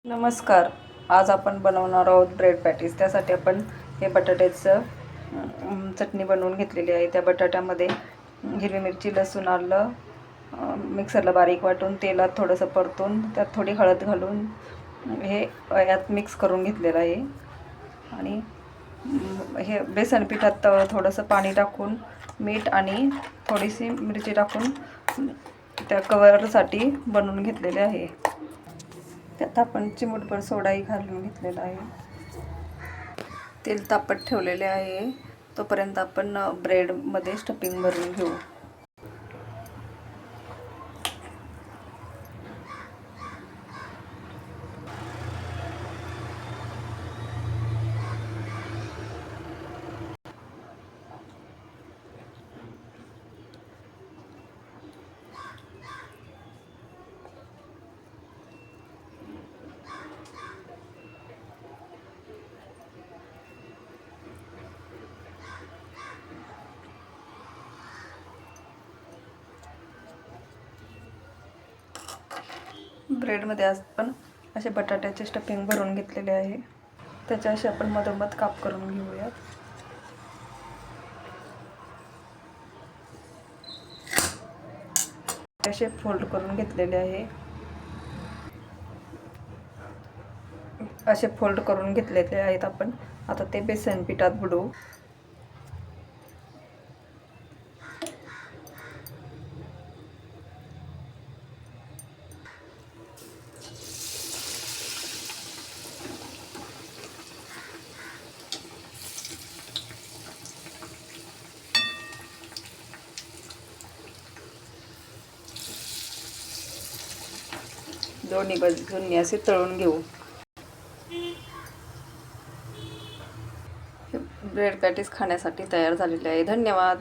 नमस्कार. आज आपण बनवणार आहोत ब्रेड पॅटीस. त्यासाठी आपण हे बटाट्याचं चटणी बनवून घेतलेली आहे. त्या बटाट्यामध्ये हिरवी मिरची, लसूण, आलं मिक्सरला बारीक वाटून तेलात थोडंसं परतून त्यात थोडी हळद घालून हे यात मिक्स करून घेतलेलं आहे. आणि हे बेसन पिठात थोडंसं पाणी टाकून मीठ आणि थोडीशी मिरची टाकून त्या कवरसाठी बनवून घेतलेले आहे. त्यात आपण चिमूटभर सोडाही घालून घेतलेला आहे. तेल तापत ठेवलेले आहे. तोपर्यंत आपण ब्रेडमध्ये स्टफिंग भरून घेऊ. ब्रेडमध्ये आपण असे बटाट्याचे स्टफिंग भरून घेतलेले आहे. त्याचे असे आपण मधोमध काप करून घेऊयात. असे फोल्ड करून घेतलेले आहे. असे फोल्ड करून घेतलेले आहेत आपण. आता ते बेसन पिठात बुडवू. दोन्ही बाजूंनी असे तळून घेऊ. ब्रेड पॅटीस खाण्यासाठी तयार झालेले आहे. धन्यवाद.